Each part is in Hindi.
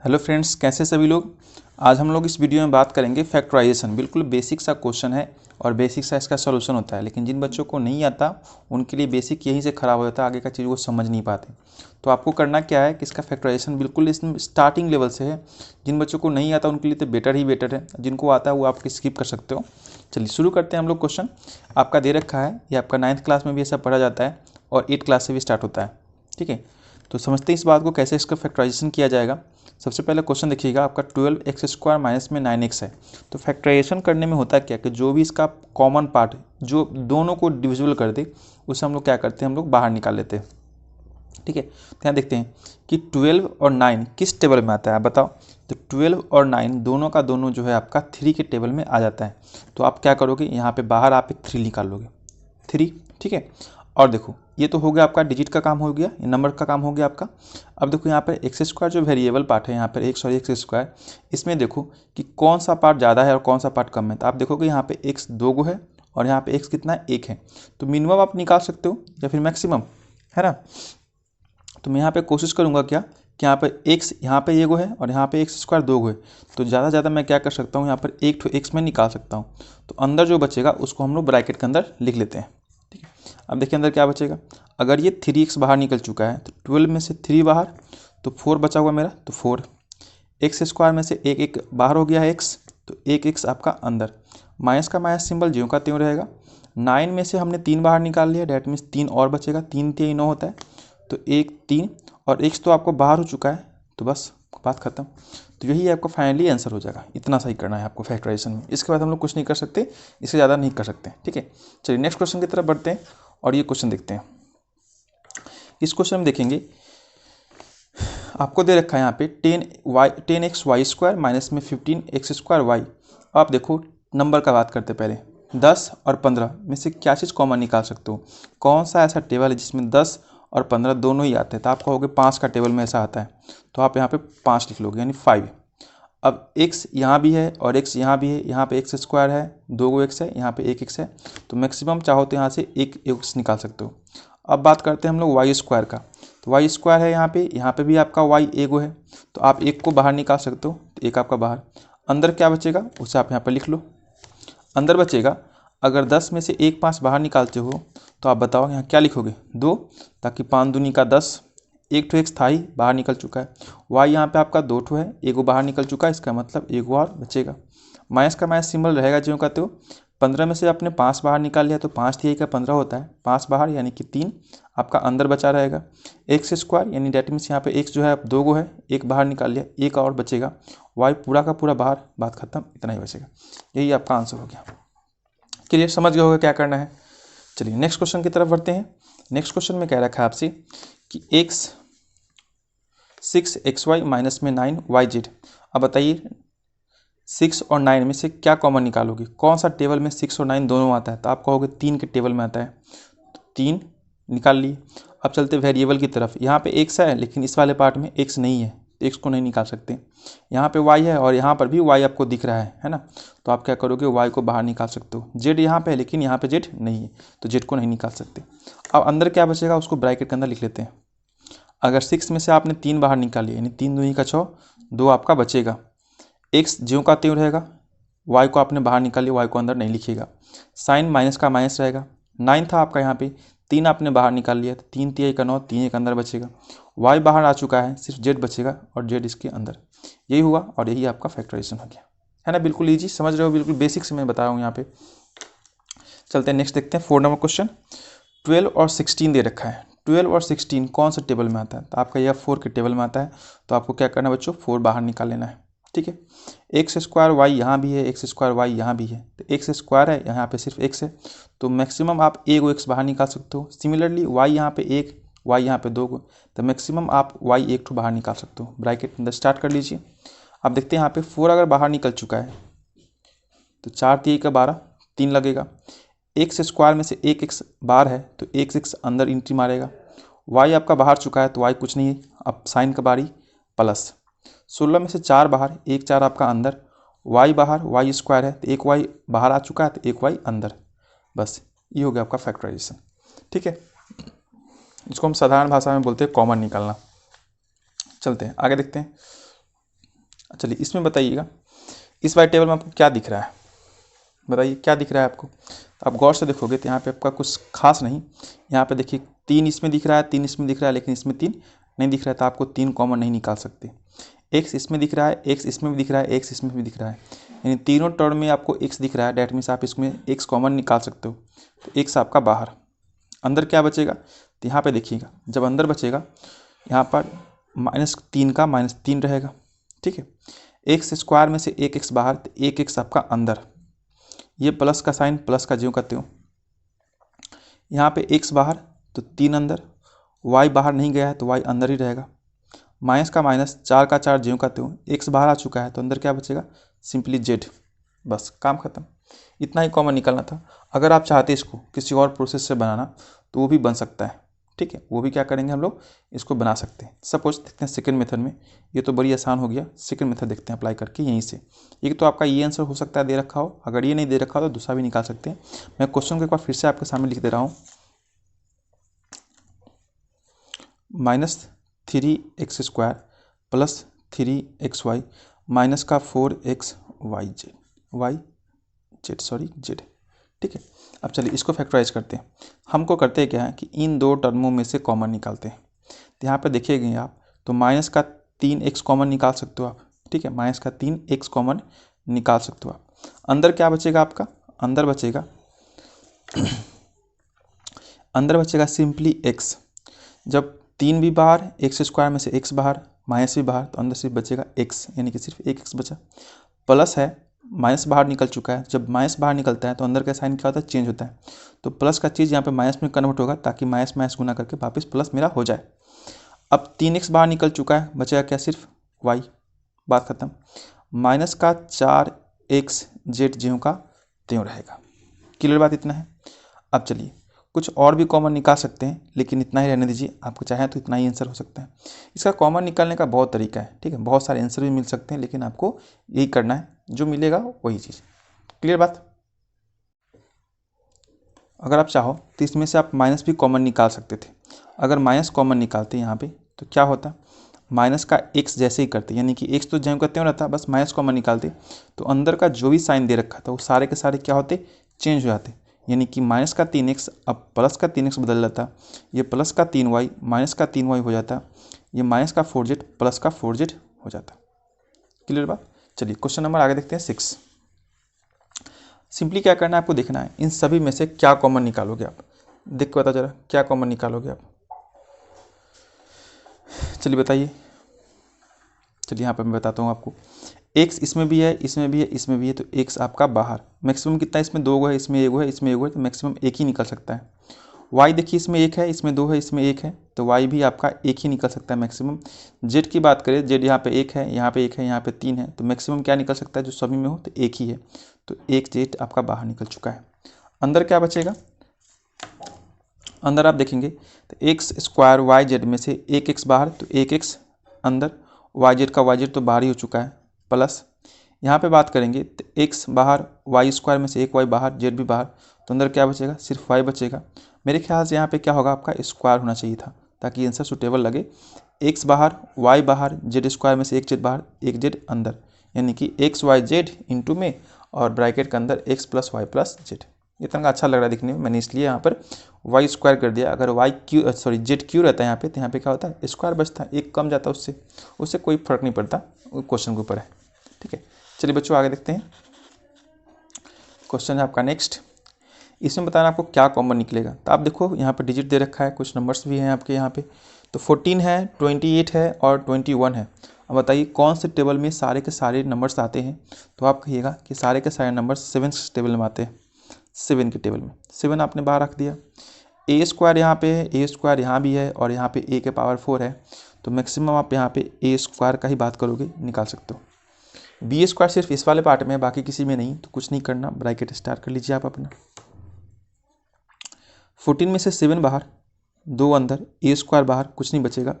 हेलो फ्रेंड्स, कैसे सभी लोग। आज हम लोग इस वीडियो में बात करेंगे फैक्टराइजेशन। बिल्कुल बेसिक सा क्वेश्चन है और बेसिक सा इसका सॉल्यूशन होता है, लेकिन जिन बच्चों को नहीं आता उनके लिए बेसिक यहीं से ख़राब हो जाता है, आगे का चीज़ वो समझ नहीं पाते। तो आपको करना क्या है कि इसका फैक्टराइजेशन बिल्कुल इस स्टार्टिंग लेवल से है। जिन बच्चों को नहीं आता उनके लिए तो बेटर ही बेटर है, जिनको आता है वो आप स्किप कर सकते हो। चलिए शुरू करते हैं हम लोग। क्वेश्चन आपका दे रखा है, ये आपका 9th क्लास में भी ऐसा पढ़ा जाता है और 8th क्लास से भी स्टार्ट होता है। ठीक है, तो समझते हैं इस बात को कैसे इसका फैक्टराइजेशन किया जाएगा। सबसे पहले क्वेश्चन देखिएगा, आपका 12x² माइनस में 9x है। तो फैक्टराइजेशन करने में होता क्या कि जो भी इसका कॉमन पार्ट जो दोनों को डिविजिबल कर दे उसे हम लोग क्या करते हैं, हम लोग बाहर निकाल लेते हैं। ठीक है, तो यहाँ देखते हैं कि 12 और 9 किस टेबल में आता है, आप बताओ। तो 12 और 9 दोनों का दोनों जो है आपका 3 के टेबल में आ जाता है। तो आप क्या करोगे, यहाँ पे बाहर आप एक 3 निकाल लोगे, 3। ठीक है, और देखो ये तो हो गया आपका डिजिट का काम हो गया, ये नंबर का काम हो गया आपका। अब देखो यहाँ पर x² जो वेरिएबल पार्ट है यहाँ पर x² इसमें देखो कि कौन सा पार्ट ज़्यादा है और कौन सा पार्ट कम है। तो आप देखोगे यहाँ पे x 2 गो है और यहाँ पे x कितना है, 1 है। तो मिनिमम आप निकाल सकते हो या फिर मैक्सिमम, है ना। तो मैं यहाँ पे कोशिश करूँगा क्या कि यहाँ पर x यहाँ पे ये गो है और यहाँ पे x² 2 गो है। तो ज़्यादा ज़्यादा मैं क्या कर सकता हूँ, यहाँ पर एक ठो x में निकाल सकता हूँ। तो अंदर जो बचेगा उसको हम लोग ब्रैकेट के अंदर लिख लेते हैं। ठीक है, अब देखिए अंदर क्या बचेगा। अगर ये 3x बाहर निकल चुका है तो 12 में से 3 बाहर, तो 4 बचा हुआ मेरा, तो 4। x² में से एक एक बाहर हो गया है x, तो एक x आपका अंदर। माइनस का माइनस सिंबल ज्यों का त्यों रहेगा। 9 में से हमने 3 बाहर निकाल लिया, डैट मीन्स 3 और बचेगा, 3 3 9 होता है। तो 1 3 और x तो आपको बाहर हो चुका है, तो बस बात खत्म। तो यही आपका फाइनली आंसर हो जाएगा। इतना सही करना है आपको फैक्टराइजेशन में, इसके बाद हम लोग कुछ नहीं कर सकते, इससे ज़्यादा नहीं कर सकते। ठीक है, चलिए नेक्स्ट क्वेश्चन की तरफ बढ़ते हैं और ये क्वेश्चन देखते हैं। इस क्वेश्चन में देखेंगे आपको दे रखा है यहाँ पे 10x² माइनस में 15x² आप देखो नंबर का बात करते पहले 10 और 15 में से क्या चीज़ कॉमन निकाल सकते हो। कौन सा ऐसा टेबल है जिसमें 10 और 15 दोनों ही आते हैं। तो आप कहोगे 5 का टेबल में ऐसा आता है, तो आप यहाँ पे 5 लिख लोगे, यानी 5। अब x यहाँ भी है और x यहाँ भी है, यहाँ पे x² है, 2 गो x है, यहाँ पे 1 x है। तो मैक्सिमम चाहो तो यहाँ से एक x निकाल सकते हो। अब बात करते हैं हम लोग y² का। तो y² है यहाँ पे भी आपका y एगो है, तो आप एक को बाहर निकाल सकते हो, तो एक आपका बाहर। अंदर क्या बचेगा उसे आप यहाँ पर लिख लो। अंदर बचेगा, अगर 10 में से एक 5 बाहर निकालते हो तो आप बताओ यहाँ क्या लिखोगे, 2, ताकि 5 दूनी का 10। एक ठो x था ही बाहर निकल चुका है, y यहाँ पे आपका 2 ठो है, एगो बाहर निकल चुका है, इसका मतलब एगो और बचेगा। माइनस का माइनस सिंबल रहेगा ज्यों का त्यों। 15 में से आपने 5 बाहर निकाल लिया, तो 5 3 का 15 होता है, 5 बाहर यानी कि 3 आपका अंदर बचा रहेगा। x² यानी डेट मीन्स यहाँ पे x जो है 2 गो है, एक बाहर निकाल लिया, एक और बचेगा। y पूरा का पूरा बाहर, बात खत्म, इतना ही बचेगा। यही आपका आंसर हो गया। क्लियर, समझ गए होगा क्या करना है। चलिए नेक्स्ट क्वेश्चन की तरफ बढ़ते हैं। नेक्स्ट क्वेश्चन में कह रखा है आपसे कि 6xy माइनस में 9yz। अब बताइए 6 और 9 में से क्या कॉमन निकालोगे, कौन सा टेबल में 6 और 9 दोनों आता है। तो आप कहोगे 3 के टेबल में आता है, तो 3 निकाल लिए। अब चलते वेरिएबल की तरफ। यहाँ पे x है लेकिन इस वाले पार्ट में x नहीं है, तो x को नहीं निकाल सकते। यहाँ पे y है और यहाँ पर भी y आपको दिख रहा है ना। तो आप क्या करोगे, y को बाहर निकाल सकते हो। z यहाँ पे है लेकिन यहाँ पे z नहीं है, तो z को नहीं निकाल सकते। अब अंदर क्या बचेगा उसको ब्रैकेट के अंदर लिख लेते हैं। अगर 6 में से आपने 3 बाहर निकाली, यानी 3 दूनी का 6, 2 आपका बचेगा। x ज्यों का त्यों रहेगा, y को आपने बाहर निकाली, y को अंदर नहीं लिखिएगा। साइन माइनस का माइनस रहेगा। 9 था आपका यहाँ पे, 3 आपने बाहर निकाल लिया, तो 3 3 का 9, 3 एक अंदर बचेगा। y बाहर आ चुका है, सिर्फ z बचेगा और z इसके अंदर। यही हुआ और यही आपका फैक्टराइजेशन हो गया, है ना। बिल्कुल ईजी, समझ रहे हो, बिल्कुल बेसिक से मैं बता रहा हूँ यहाँ पे। चलते हैं नेक्स्ट देखते हैं 4 नंबर क्वेश्चन। 12 और 16 दे रखा है। 12 और 16 कौन सा टेबल में आता है, तो आपका यह 4 के टेबल में आता है। तो आपको क्या करना है बच्चों, 4 बाहर निकाल लेना है। ठीक है, x² यहाँ भी है, x² यहाँ भी है, तो x² है, यहाँ पे सिर्फ x है, तो मैक्सिमम आप एगो x बाहर निकाल सकते हो। सिमिलरली y यहाँ पे 1, y यहाँ पे 2 गो, तो मैक्सिमम आप y एक ठो बाहर निकाल सकते हो। ब्रैकेट अंदर स्टार्ट कर लीजिए। अब देखते हैं यहाँ पे 4 अगर बाहर निकल चुका है तो 4 3 का 12, 3 लगेगा। x² में से एक x बाहर है, तो एक x अंदर एंट्री मारेगा। y आपका बाहर चुका है, तो y कुछ नहीं है, अब साइन का बारी प्लस। 16 में से 4 बाहर, एक 4 आपका अंदर, y बाहर, y² है, तो एक y बाहर आ चुका है, तो एक y अंदर। बस ये हो गया आपका फैक्टराइजेशन। ठीक है, इसको हम साधारण भाषा में बोलते हैं कॉमन निकालना। चलते हैं आगे देखते हैं। चलिए इसमें बताइएगा, इस वाले टेबल में आपको क्या दिख रहा है, बताइए क्या दिख रहा है आपको। तो आप गौर से देखोगे तो यहाँ पे आपका कुछ खास नहीं, यहाँ पे देखिए 3 इसमें दिख रहा है, 3 इसमें दिख रहा है, लेकिन इसमें 3 नहीं दिख रहा है, तो आपको 3 कॉमन नहीं निकाल सकते। एक्स इसमें दिख रहा है, एक्स इसमें भी दिख रहा है, एक्स इसमें भी दिख रहा है, यानी तीनों टर्म में आपको एक्स दिख रहा है, डैट मीन्स आप इसमें एक्स कॉमन निकाल सकते हो। तो एक्स आपका बाहर, अंदर क्या बचेगा, तो यहाँ पे देखिएगा जब अंदर बचेगा यहाँ पर -3 का -3 रहेगा, ठीक है। एक्स स्क्वायर में से एक एक्स बाहर, तो एक एक्स आपका अंदर, ये प्लस का साइन प्लस का ज्यों का त्यों, यहाँ पे एक्स बाहर तो 3 अंदर, वाई बाहर नहीं गया है तो वाई अंदर ही रहेगा, माइनस का माइनस 4 का 4 ज्यों का त्यों, एक्स बाहर आ चुका है तो अंदर क्या बचेगा, सिंपली जेड, बस काम खत्म। इतना ही कॉमन निकालना था। अगर आप चाहते इसको किसी और प्रोसेस से बनाना तो वो भी बन सकता है, ठीक है, वो भी क्या करेंगे हम लोग इसको बना सकते हैं। सपोज देखते हैं सेकंड मेथड में, ये तो बड़ी आसान हो गया, सेकंड मेथड देखते हैं अप्लाई करके यहीं से। एक तो आपका ये आंसर हो सकता है दे रखा हो, अगर ये नहीं दे रखा हो तो दूसरा भी निकाल सकते हैं। मैं क्वेश्चन को एक बार फिर से आपके सामने लिख दे रहा हूँ, -3x² + 3xy माइनस का 4xyz सॉरी जेड, ठीक है। अब चलिए इसको फैक्टराइज करते हैं। हमको करते हैं क्या है कि इन दो टर्मों में से कॉमन निकालते हैं। तो यहाँ पे देखिएगा आप तो माइनस का 3x कॉमन निकाल सकते हो आप, ठीक है, माइनस का 3x कॉमन निकाल सकते हो आप। अंदर क्या बचेगा आपका, अंदर बचेगा सिंपली x, जब 3 भी बाहर, एक्स स्क्वायर में से x बाहर, माइनस भी बाहर, तो अंदर सिर्फ बचेगा x, यानी कि सिर्फ एक x बचा। प्लस है, माइनस बाहर निकल चुका है, जब माइनस बाहर निकलता है तो अंदर का साइन क्या होता है, चेंज होता है, तो प्लस का चीज़ यहाँ पे माइनस में कन्वर्ट होगा ताकि माइनस माइनस गुना करके वापस प्लस मेरा हो जाए। अब 3x बाहर निकल चुका है, बचेगा क्या, सिर्फ y, बात खत्म। माइनस का 4xz ज्यों का त्यों रहेगा। क्लियर बात, इतना है। अब चलिए कुछ और भी कॉमन निकाल सकते हैं, लेकिन इतना ही रहने दीजिए, आपको चाहे तो इतना ही आंसर हो सकता है। इसका कॉमन निकालने का बहुत तरीका है, ठीक है, बहुत सारे आंसर भी मिल सकते हैं, लेकिन आपको यही करना है, जो मिलेगा वही चीज़। क्लियर बात। अगर आप चाहो तो इसमें से आप माइनस भी कॉमन निकाल सकते थे। अगर माइनस कॉमन निकालते यहाँ पे तो क्या होता, माइनस का एक्स जैसे ही करते, यानी कि एक्स तो ज्यों का त्यों रहता, बस माइनस कॉमन निकालते तो अंदर का जो भी साइन दे रखा था वो सारे के सारे क्या होते, चेंज हो जाते, यानी कि माइनस का 3x अब प्लस का 3x बदल जाता, ये प्लस का 3y माइनस का 3y हो जाता, ये माइनस का 4z प्लस का 4z हो जाता। क्लियर बात। चलिए क्वेश्चन नंबर आगे देखते हैं 6। सिंपली क्या करना है आपको देखना है इन सभी में से क्या कॉमन निकालोगे आप, देख के बताओ जरा क्या कॉमन निकालोगे आप, चलिए बताइए। चलिए यहाँ पे मैं बताता हूँ आपको, x इसमें भी है, इसमें भी है, इसमें भी है, तो x आपका बाहर, मैक्सिमम कितना, इसमें 2 गो है, इसमें 1 है, इसमें 1 है, तो मैक्सिमम एक ही निकल सकता है। y देखिए इसमें 1 है, इसमें 2 है, इसमें 1 है, तो y भी आपका एक ही निकल सकता है मैक्सिमम। z की बात करें, z यहाँ पे 1 है, यहाँ पे 1 है, यहाँ पे 3 है, तो मैक्सिमम क्या निकल सकता है जो सभी में हो, तो एक ही है, तो एक z आपका बाहर निकल चुका है। अंदर क्या बचेगा, अंदर आप देखेंगे तो x² yz में से एक x बाहर, तो एक x अंदर, yz का yz तो बाहर ही हो चुका है, प्लस यहाँ पे बात करेंगे तो x बाहर, y² में से एक y बाहर, z भी बाहर, तो अंदर क्या बचेगा, सिर्फ y बचेगा। मेरे ख्याल से यहाँ पे क्या होगा, आपका स्क्वायर होना चाहिए था ताकि आंसर सुटेबल लगे। x बाहर, y बाहर, z² में से एक z बाहर, एक z अंदर, यानी कि xyz इंटू में और ब्रैकेट के अंदर x + y + z। इतना अच्छा लग रहा है दिखने में, मैंने इसलिए यहाँ पर y² कर दिया। अगर z रहता है यहाँ पे, तो यहाँ पे क्या होता है, स्क्वायर बचता है, एक कम जाता है, उससे कोई फर्क नहीं पड़ता, क्वेश्चन के ऊपर है, ठीक है। चलिए बच्चों आगे देखते हैं। क्वेश्चन है आपका नेक्स्ट, इसमें बताना आपको क्या कॉमन निकलेगा। तो आप देखो यहाँ पे डिजिट दे रखा है, कुछ नंबर्स भी हैं आपके यहाँ पे, तो 14 है, 28 है और 21 है। अब बताइए कौन से टेबल में सारे के सारे नंबर्स आते हैं, तो आप कहिएगा कि सारे के सारे नंबर्स 7 टेबल में आते हैं। 7 के टेबल में 7 आपने बाहर रख दिया, a² यहाँ पे है, a² यहाँ भी है और यहाँ पे a के पावर 4 है, तो मैक्सिमम आप यहाँ पे a² का ही बात करोगे, निकाल सकते हो। b² सिर्फ इस वाले पार्ट में है, बाकी किसी में नहीं, तो कुछ नहीं करना, ब्रैकेट स्टार्ट कर लीजिए आप अपना। 14 में से 7 बाहर, 2 अंदर, a² बाहर, कुछ नहीं बचेगा,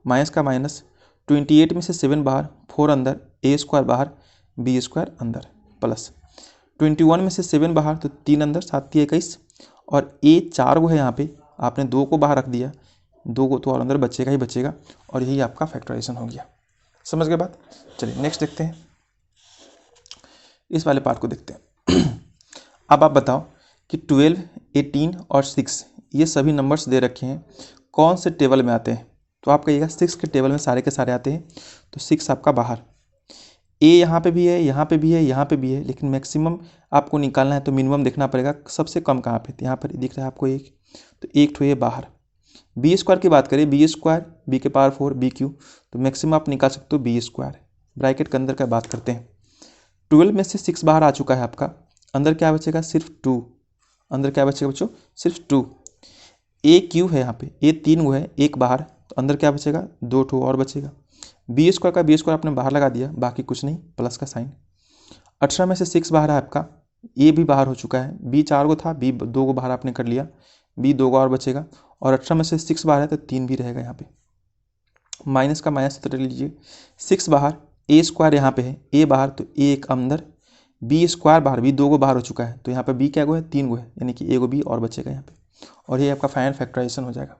माइनस का माइनस। 28 में से 7 बाहर, 4 अंदर, a² बाहर, b² अंदर, प्लस 21 में से 7 बाहर, तो 3 अंदर, 7 × 21 और a 4 गो है यहाँ पे, आपने 2 को बाहर रख दिया, 2 को तो और अंदर बचेगा ही बचेगा, और यही आपका फैक्टराइजेशन हो गया। समझ गए बात। चलिए नेक्स्ट देखते हैं, इस वाले पार्ट को देखते हैं। अब आप बताओ कि 12, 18 और 6 ये सभी नंबर्स दे रखे हैं, कौन से टेबल में आते हैं? तो आप कहिएगा 6 के टेबल में सारे के सारे आते हैं, तो 6 आपका बाहर। ए यहाँ पे भी है, यहाँ पे भी है, यहाँ पे भी है, लेकिन मैक्सिमम आपको निकालना है तो मिनिमम देखना पड़ेगा सबसे कम कहाँ पे। तो यहाँ पर दिख रहा है आपको एक, तो एक ठो ये बाहर। बी स्क्वायर की बात करें, बी स्क्वायर बी के पावर 4 बी क्यू, तो मैक्सिमम आप निकाल सकते हो बी स्क्वायर। ब्रैकेट के अंदर का बात करते हैं, 12 में से 6 बाहर आ चुका है आपका, अंदर क्या बचेगा? सिर्फ 2। अंदर क्या बचेगा बच्चों? सिर्फ 2। ए क्यू है यहाँ पे, ए 3 गो है, एक बाहर, तो अंदर क्या बचेगा? 2 ठो और बचेगा। बी स्क्वायर का बी स्क्वायर आपने बाहर लगा दिया, बाकी कुछ नहीं, प्लस का साइन। 18 में से 6 बाहर है आपका, ए भी बाहर हो चुका है, बी 4 गो था, बी 2 गो बाहर आपने कर लिया, बी 2 गो और बचेगा। और 18 में से 6 बाहर है तो 3 भी रहेगा यहाँ पे, माइनस का माइनस रख लीजिए। 6 बाहर, ए स्क्वायर यहाँ पे है, ए बाहर तो ए एक अंदर, बी स्क्वायर बाहर, बी 2 गो बाहर हो चुका है, तो यहाँ पे बी क्या गो है? 3 गो है, यानी कि ए गो बी और बचेगा यहाँ पे, और ये आपका फाइनल फैक्टराइजेशन हो जाएगा।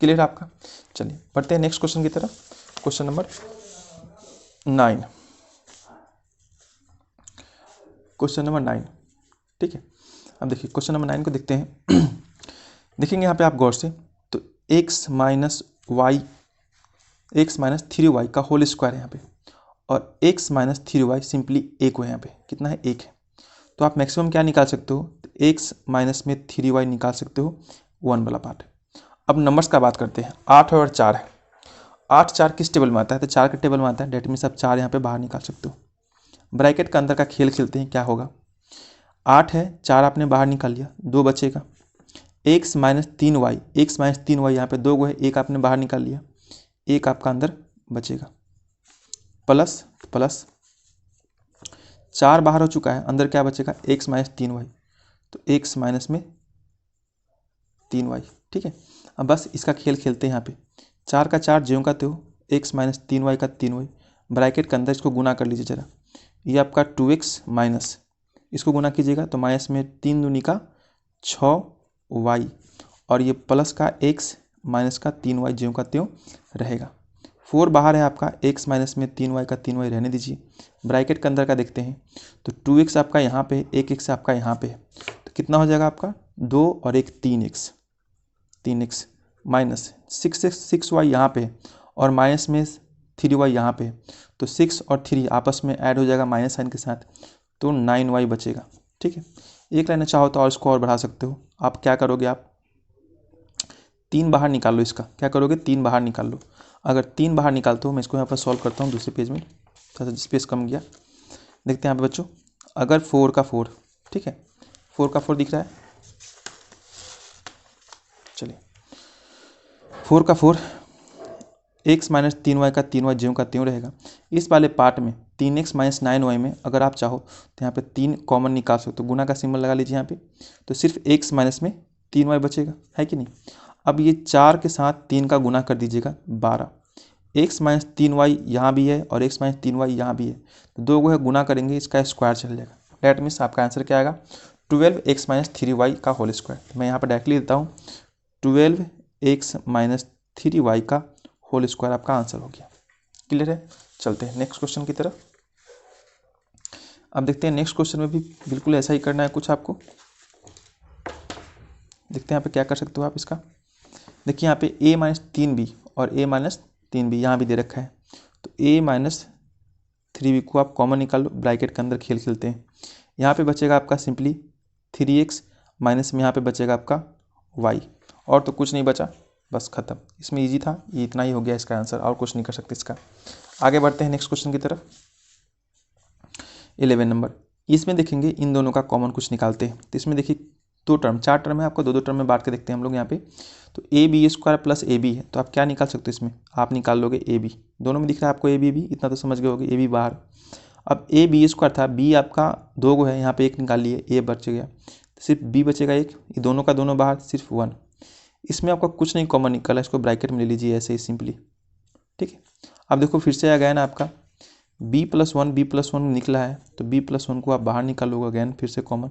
क्लियर आपका? चलिए बढ़ते हैं नेक्स्ट क्वेश्चन की तरफ। क्वेश्चन नंबर 9, क्वेश्चन नंबर 9, ठीक है। अब देखिए क्वेश्चन नंबर 9 को देखते हैं। देखेंगे यहाँ पे आप गौर से, तो x माइनस 3y का होल स्क्वायर है यहाँ पे, और x माइनस 3y सिंपली एक हो, यहाँ पे कितना है? एक है। तो आप मैक्सिमम क्या निकाल सकते हो? x माइनस में 3y निकाल सकते हो, 1 वाला पार्ट। अब नंबर्स का बात करते हैं, 8 और 4 है। 8 4 किस टेबल में आता है? तो 4 के टेबल में आता है, डेट मीन्स आप 4 यहाँ पे बाहर निकाल सकते हो। ब्रैकेट का अंदर का खेल खेलते हैं, क्या होगा? 8 है, 4 आपने बाहर निकाल लिया, 2 बचेगा। x minus 3y, x minus 3y यहाँ पे 2 गो है, एक आपने बाहर निकाल लिया, एक आपका अंदर बचेगा, प्लस प्लस 4 बाहर हो चुका है, अंदर क्या बचेगा? x माइनस 3y, तो x माइनस में 3y, ठीक है। अब बस इसका खेल खेलते हैं यहाँ पे, 4 का 4 ज्यों का त्यों, x माइनस 3y का 3y, ब्रैकेट के अंदर इसको गुना कर लीजिए जरा, ये आपका 2x माइनस, इसको गुना कीजिएगा तो माइनस में 3 दूनी का 6y, और ये प्लस का x माइनस का 3y ज्यों का त्यों रहेगा। 4 बाहर है आपका, x माइनस में 3y का 3y रहने दीजिए। ब्रैकेट के अंदर का देखते हैं, तो 2x आपका यहाँ पे, 1x आपका यहाँ पे है, तो कितना हो जाएगा आपका? 2 और 1 3x माइनस 6y यहाँ पे है, और माइनस में 3y यहाँ पे है, तो 6 और 3 आपस में ऐड हो जाएगा माइनस साइन के साथ, तो 9y बचेगा, ठीक है। एक लाइन चाहो तो और इसको और बढ़ा सकते हो। आप क्या करोगे? आप 3 बाहर निकाल लो, इसका क्या करोगे? 3 बाहर निकाल लो। अगर 3 बाहर निकालते हो, मैं इसको यहाँ पर सॉल्व करता हूँ दूसरे पेज में, थोड़ा सा स्पेस कम गया। देखते हैं यहाँ पे बच्चों, अगर 4 का 4, ठीक है, 4 का 4 दिख रहा है, चलिए 4 का 4, x माइनस 3y का 3y ज्यों का त्यों रहेगा। इस वाले पार्ट में 3x माइनस 9y में अगर आप चाहो तो यहाँ पे 3 कॉमन निकाल सकते हो, गुना का सिंबल लगा लीजिए यहाँ पे, तो सिर्फ x माइनस में 3y बचेगा, है कि नहीं। अब ये 4 के साथ 3 का गुना कर दीजिएगा, 12, x माइनस 3y यहाँ भी है और x माइनस 3y यहाँ भी है, तो 2 को है गुना करेंगे, इसका स्क्वायर चल जाएगा। डेट मीन्स आपका आंसर क्या आएगा? 12x माइनस 3y का होल स्क्वायर। मैं यहाँ पर डायरेक्टली देता हूँ, 12x माइनस 3y का होल स्क्वायर आपका आंसर हो गया। क्लियर है? चलते हैं नेक्स्ट क्वेश्चन की तरफ। अब देखते हैं नेक्स्ट क्वेश्चन में भी बिल्कुल ऐसा ही करना है कुछ आपको। देखते हैं यहाँ पे क्या कर सकते हो आप इसका। देखिए यहाँ पे a माइनस 3b और a माइनस 3b यहाँ भी दे रखा है, तो a माइनस 3b को आप कॉमन निकाल लो, ब्रैकेट के अंदर खेल खेलते हैं। यहाँ पे बचेगा आपका सिंपली 3x, माइनस में यहाँ पे बचेगा आपका y, और तो कुछ नहीं बचा, बस खत्म। इसमें इजी था, ये इतना ही हो गया इसका आंसर, और कुछ नहीं कर सकते इसका। आगे बढ़ते हैं नेक्स्ट क्वेश्चन की तरफ। 11 नंबर, इसमें देखेंगे इन दोनों का कॉमन कुछ निकालते हैं। तो इसमें देखिए 2 टर्म, 4 टर्म है आपको, 2 टर्म में बांट के देखते हैं हम लोग यहाँ पे। तो A B square plus A B है, तो आप क्या निकाल सकते हो इसमें? आप निकाल लोगे ए बी, दोनों में दिख रहा है आपको ए बी, इतना तो समझ गए होगे, ए बी बाहर। अब ए बी स्क्वायर था, बी आपका 2 गो है, यहाँ पे 1 निकाल लिए, ए बच गया, सिर्फ बी बचेगा 1, ये दोनों का दोनों बाहर, सिर्फ 1। इसमें आपका कुछ नहीं कॉमन निकला, इसको ब्रैकेट में ले लीजिए ऐसे ही सिंपली, ठीक है। अब देखो फिर से आ गया ना आपका b प्लस 1 निकला है, तो b प्लस 1 को आप बाहर निकालोगे अगैन फिर से कॉमन,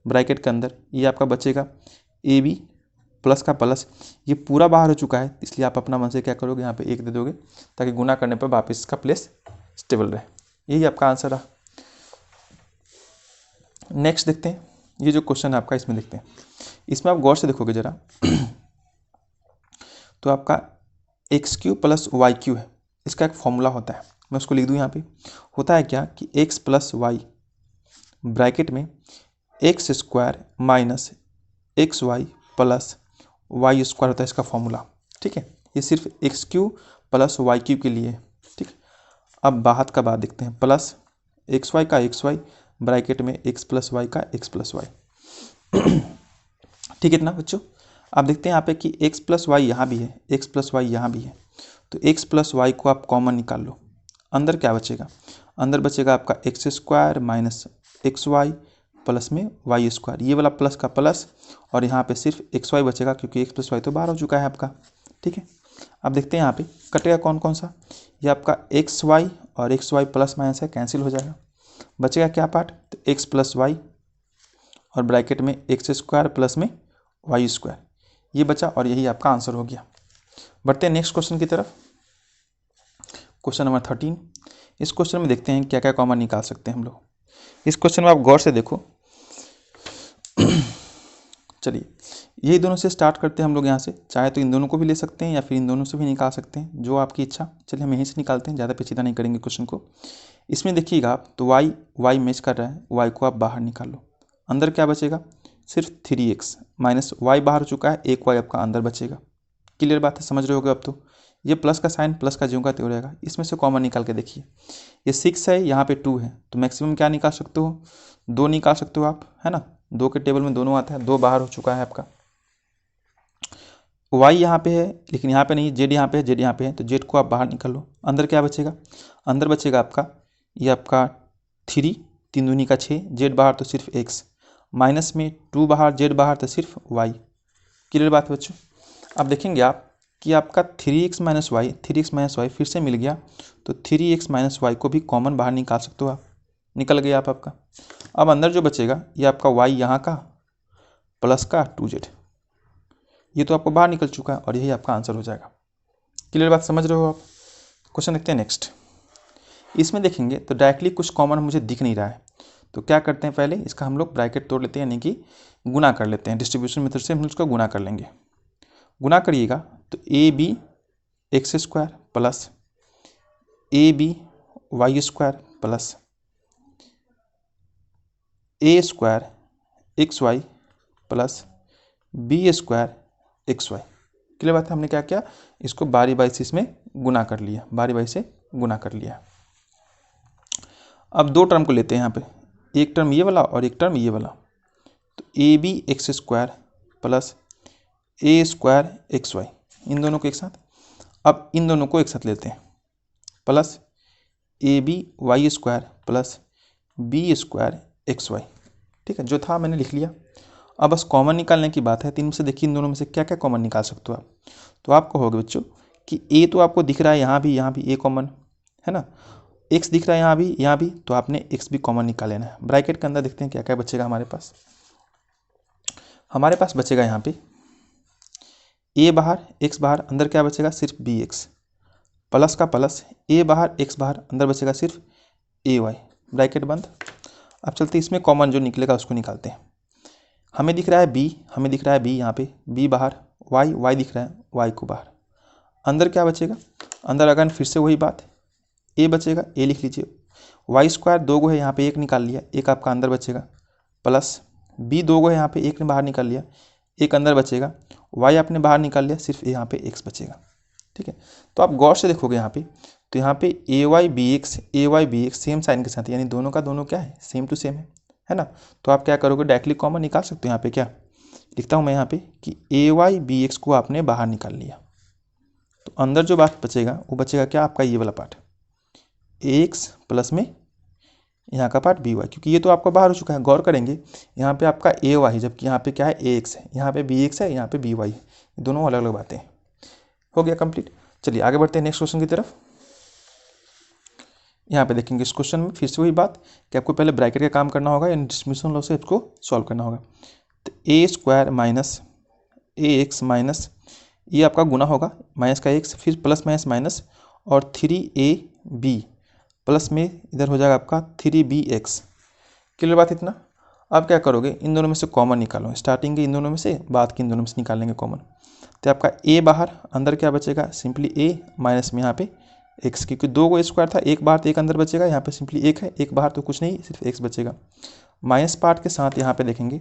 ब्रैकेट के अंदर ये आपका बचेगा ए बी प्लस का प्लस, ये पूरा बाहर हो चुका है, इसलिए आप अपना मन से क्या करोगे, यहाँ पे 1 दे दोगे ताकि गुना करने पर वापस इसका प्लेस स्टेबल रहे। यही आपका आंसर रहा। नेक्स्ट देखते हैं, ये जो क्वेश्चन है आपका, इसमें देखते हैं। इसमें आप गौर से देखोगे जरा तो आपका x³ प्लस y³ है, इसका एक फॉर्मूला होता है, मैं उसको लिख दूँ यहाँ पे। होता है क्या कि x प्लस वाई ब्रैकेट में x² minus xy plus y² होता है इसका फॉर्मूला। ठीक है, ये सिर्फ x³ प्लस y³ के लिए है। ठीक, अब बाहर का बात देखते हैं, प्लस xy का xy ब्रैकेट में x प्लस वाई का x प्लस वाई। ठीक है ना बच्चों, आप देखते हैं यहाँ पे कि x प्लस वाई यहाँ भी है, x प्लस वाई यहाँ भी है, तो x प्लस वाई को आप कॉमन निकाल लो। अंदर क्या बचेगा, अंदर बचेगा आपका x² माइनस xy प्लस में y², ये वाला प्लस का प्लस, और यहाँ पे सिर्फ xy बचेगा क्योंकि x प्लस वाई तो बाहर हो चुका है आपका। ठीक है, अब देखते हैं यहाँ पे कटेगा कौन कौन सा, ये आपका xy और xy प्लस माइनस है, कैंसिल हो जाएगा, बचेगा क्या पार्ट, तो x प्लस वाई और ब्रैकेट में x² प्लस में y², ये बचा और यही आपका आंसर हो गया। बढ़ते हैं नेक्स्ट क्वेश्चन की तरफ, क्वेश्चन नंबर 13। इस क्वेश्चन में देखते हैं क्या क्या कॉमन निकाल सकते हैं हम लोग। इस क्वेश्चन में आप गौर से देखो चलिए यही दोनों से स्टार्ट करते हैं हम लोग यहाँ से, चाहे तो इन दोनों को भी ले सकते हैं या फिर इन दोनों से भी निकाल सकते हैं, जो आपकी इच्छा। चलिए हम यहीं से निकालते हैं, ज़्यादा पेचीदा नहीं करेंगे क्वेश्चन को। इसमें देखिएगा आप तो y मैच कर रहा है, y को आप बाहर निकाल लो, अंदर क्या बचेगा, सिर्फ 3x माइनस y बाहर हो चुका है, 1y आपका अंदर बचेगा। क्लियर बात है, समझ रहे होगे अब तो। ये प्लस का साइन प्लस का ज्यों का त्यों रहेगा, इसमें से कॉमन निकाल के देखिए, ये 6 है, यहाँ पे 2 है, तो मैक्सिमम क्या निकाल सकते हो, 2 निकाल सकते हो आप, है ना। 2 के टेबल में दोनों आता है, 2 बाहर हो चुका है आपका। y यहाँ पे है लेकिन यहाँ पे नहीं, z यहाँ पे है, z यहाँ पे है, तो z को आप बाहर निकाल लो। अंदर क्या बचेगा, अंदर बचेगा आपका ये आपका 3, 3 दूनी का 6, z बाहर तो सिर्फ x, माइनस में 2 बाहर, z बाहर तो सिर्फ y। क्लियर बात है बच्चों। अब देखेंगे आप कि आपका 3x minus Y, 3x minus Y फिर से मिल गया, तो 3x माइनस वाई को भी कॉमन बाहर निकाल सकते हो आप, निकल गया आप आपका। अब अंदर जो बचेगा ये आपका y यहाँ का प्लस का 2z, ये तो आपको बाहर निकल चुका है और यही आपका आंसर हो जाएगा। क्लियर बात, समझ रहे हो आप। क्वेश्चन देखते हैं नेक्स्ट। इसमें देखेंगे तो डायरेक्टली कुछ कॉमन मुझे दिख नहीं रहा है, तो क्या करते हैं, पहले इसका हम लोग ब्रैकेट तोड़ लेते हैं, यानी कि गुना कर लेते हैं। डिस्ट्रीब्यूशन मेथड से हम उसका गुना कर लेंगे। गुना करिएगा तो AB x² plus AB y² plus A² xy plus B² xy। Clear बात है, हमने क्या किया, इसको बारी बारी से इसमें गुना कर लिया, बारी बारी से गुना कर लिया। अब 2 टर्म को लेते हैं यहाँ पे, एक टर्म ये वाला और एक टर्म ये वाला, तो AB x² plus A² xy, इन दोनों को एक साथ, अब इन दोनों को एक साथ लेते हैं, plus AB y² plus B² xy। ठीक है, जो था मैंने लिख लिया। अब बस कॉमन निकालने की बात है, 3 में से देखिए इन दोनों में से क्या क्या कॉमन निकाल सकते हो आप। तो आप कहोगे बच्चों कि A तो आपको दिख रहा है यहाँ भी A कॉमन है ना, x दिख रहा है यहाँ भी, तो आपने x भी कॉमन निकाल लेना है। ब्रैकेट के अंदर देखते हैं क्या क्या बचेगा हमारे पास बचेगा यहाँ पे a बाहर x बाहर, अंदर क्या बचेगा, सिर्फ bx प्लस का प्लस, a बाहर x बाहर, अंदर बचेगा सिर्फ ay, ब्रैकेट बंद। अब चलते इसमें कॉमन जो निकलेगा उसको निकालते हैं। हमें दिख रहा है b, यहाँ पे b बाहर, y दिख रहा है, y को बाहर, अंदर क्या बचेगा, अंदर अगर फिर से वही बात, a बचेगा, a लिख लीजिए, y² 2 गो है यहाँ पे, 1 निकाल लिया, 1 आपका अंदर बचेगा, प्लस b 2 गो है यहाँ पे, 1 ने बाहर निकाल लिया, 1 अंदर बचेगा, y आपने बाहर निकाल लिया, सिर्फ यहाँ पे x बचेगा। ठीक है, तो आप गौर से देखोगे यहाँ पे, तो यहाँ पे ay bx सेम साइन के साथ, यानी दोनों का दोनों क्या है, सेम टू सेम है ना। तो आप क्या करोगे, डायरेक्टली कॉमन निकाल सकते हो। यहाँ पे क्या लिखता हूँ मैं यहाँ पे कि ay bx को आपने बाहर निकाल लिया, तो अंदर जो बात बचेगा वो बचेगा क्या, आपका ये वाला पार्ट ax प्लस में यहाँ का पार्ट by, क्योंकि ये तो आपका बाहर हो चुका है। गौर करेंगे यहाँ पे आपका ay है, जबकि यहाँ पे क्या है, ax है, यहाँ पे bx है, यहाँ पे by है, दोनों अलग अलग बातें हैं। हो गया कंप्लीट। चलिए आगे बढ़ते हैं नेक्स्ट क्वेश्चन की तरफ। यहाँ पे देखेंगे इस क्वेश्चन में फिर से वही बात कि आपको पहले ब्रैकेट का काम करना होगा, यानी डिस्ट्रीब्यूशन लॉ से इसको सॉल्व करना होगा। तो A² माइनस ए एक्स माइनस, ये आपका गुना होगा माइनस का एक्स, फिर प्लस माइनस माइनस और 3ab प्लस में इधर हो जाएगा आपका 3bx। क्लियर बात इतना। अब क्या करोगे, इन दोनों में से कॉमन निकालो, स्टार्टिंग के इन दोनों में से, बाद के इन दोनों में से निकालेंगे कॉमन। तो आपका a बाहर, अंदर क्या बचेगा, सिंपली a माइनस में यहाँ पे x, क्योंकि दो को स्क्वायर था, एक बाहर तो एक अंदर बचेगा, यहाँ पे सिंपली एक है, एक बाहर तो कुछ नहीं, सिर्फ x बचेगा। माइनस पार्ट के साथ यहाँ पे देखेंगे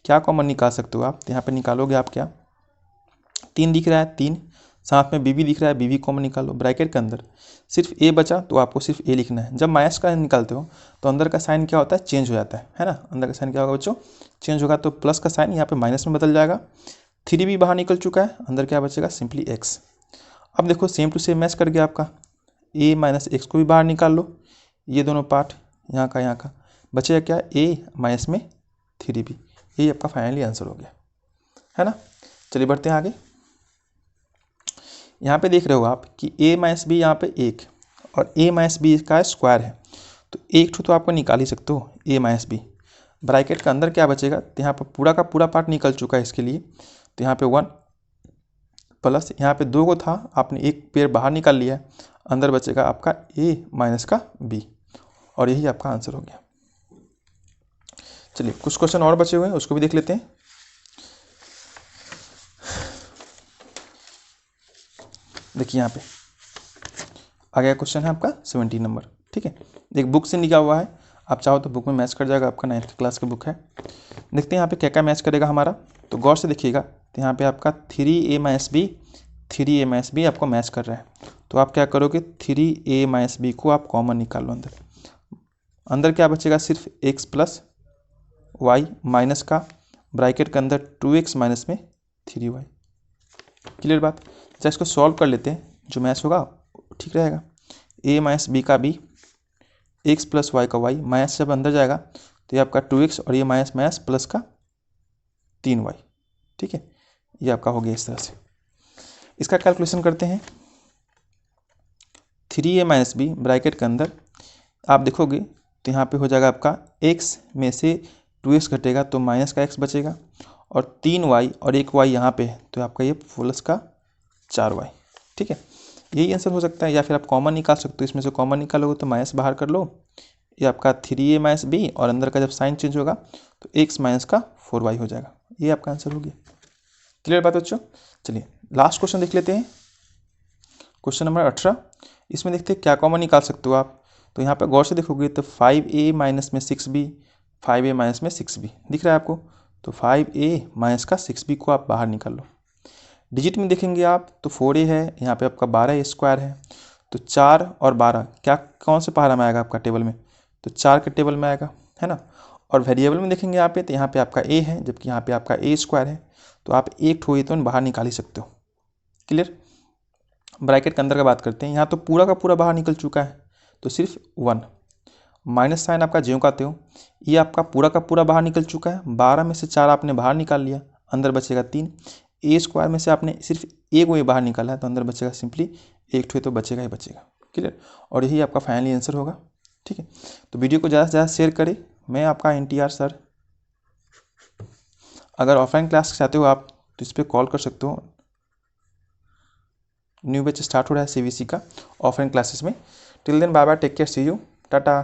क्या कॉमन निकाल सकते हो आप, तो यहाँ पे निकालोगे आप क्या, 3 दिख रहा है 3, साथ में b भी दिख रहा है, b भी कॉमन निकालो। ब्रैकेट के अंदर सिर्फ a बचा तो आपको सिर्फ a लिखना है। जब माइनस का निकालते हो तो अंदर का साइन क्या होता है, चेंज हो जाता है ना। अंदर का साइन क्या होगा बच्चों, चेंज होगा। तो प्लस का साइन यहाँ पे माइनस में बदल जाएगा। 3 भी बाहर निकल चुका है, अंदर क्या बचेगा, सिंपली x। अब देखो सेम टू सेम मैच कर गया आपका, a माइनस एक्स को भी बाहर निकाल लो, ये दोनों पार्ट यहाँ का बचेगा क्या, a माइनस में 3b। यही आपका फाइनली आंसर हो गया, है ना। चलिए बढ़ते हैं आगे। यहाँ पे देख रहे हो आप कि a माइनस बी यहाँ पे एक और a माइनस बी का स्क्वायर है, तो एक तो आपको निकाल ही सकते हो a माइनस बी। ब्रैकेट के अंदर क्या बचेगा, तो यहाँ पर पूरा का पूरा पार्ट निकल चुका है इसके लिए, तो यहाँ पे 1 प्लस यहाँ पे 2 को था, आपने एक पेयर बाहर निकाल लिया है, अंदर बचेगा आपका a माइनस का b, और यही आपका आंसर हो गया। चलिए कुछ क्वेश्चन और बचे हुए हैं, उसको भी देख लेते हैं। देखिए यहाँ पे आ गया क्वेश्चन है आपका 17 नंबर, ठीक है। एक बुक से लिखा हुआ है, आप चाहो तो बुक में मैच कर जाएगा, आपका 9th क्लास की बुक है। देखते हैं यहाँ पे क्या क्या मैच करेगा हमारा, तो गौर से देखिएगा। तो यहाँ पे आपका 3a माइनस बी आपको मैच कर रहा है, तो आप क्या करोगे, 3a माइनस बी को आप कॉमन निकाल लो। अंदर क्या बचेगा, सिर्फ x प्लस वाई माइनस का ब्रैकेट के अंदर 2x माइनस में 3y। क्लियर बात। अच्छा इसको सॉल्व कर लेते हैं, जो मैच होगा ठीक रहेगा। a माइनस बी का b, x प्लस वाई का y, माइनस जब अंदर जाएगा तो ये आपका 2x और ये माइनस माइनस प्लस का 3y, ठीक है। ये आपका हो गया इस तरह से। इसका कैलकुलेशन करते हैं। 3a माइनस बी ब्रैकेट के अंदर आप देखोगे तो यहाँ पे हो जाएगा आपका x में से 2x घटेगा तो माइनस का x बचेगा, और 3y और एक y यहाँ पे है, तो आपका ये प्लस का 4y, ठीक है। यही आंसर हो सकता है। या फिर आप कॉमन निकाल सकते हो, इसमें से कॉमन निकालोगे तो माइनस बाहर कर लो, ये आपका 3a माइनस बी, और अंदर का जब साइन चेंज होगा तो x माइनस का 4y हो जाएगा। ये आपका आंसर हो गया। क्लियर बात बच्चों। चलिए लास्ट क्वेश्चन देख लेते हैं, क्वेश्चन नंबर 18। इसमें देखते हैं क्या कॉमन निकाल सकते हो आप। तो यहाँ पर गौर से देखोगे तो 5a माइनस में 6b, 5a माइनस में 6b दिख रहा है आपको, तो 5a माइनस का 6b को आप बाहर निकाल लो। डिजिट में देखेंगे आप तो 4a है, यहाँ पे आपका 12 स्क्वायर है, तो 4 और 12 क्या कौन से पहाड़ा में आएगा आपका टेबल में, तो 4 के टेबल में आएगा, है ना। और वेरिएबल में देखेंगे यहाँ पे तो यहाँ पे आपका a है, जबकि यहाँ पे आपका a स्क्वायर है, तो आप एक ठो तो बाहर निकाल ही सकते हो। क्लियर। ब्रैकेट के अंदर का बात करते हैं, यहाँ तो पूरा का पूरा बाहर निकल चुका है, तो सिर्फ 1 माइनस साइन आपका ज्यों का त्यों, ये आपका पूरा का पूरा बाहर निकल चुका है। 12 में से 4 आपने बाहर निकाल लिया, अंदर बचेगा 3। a स्क्वायर में से आपने सिर्फ एक को बाहर निकाला है, तो अंदर बचेगा सिंपली एक ठो, तो बचेगा ही बचेगा। क्लियर। और यही आपका फाइनली आंसर होगा, ठीक है। तो वीडियो को ज़्यादा से ज़्यादा शेयर करें। मैं आपका NTR सर। अगर ऑफलाइन क्लास चाहते हो आप तो इस पर कॉल कर सकते हो। न्यू बैच स्टार्ट हो रहा है CBSE का ऑफलाइन क्लासेस में। Till then bye bye, take care, see you, Tata.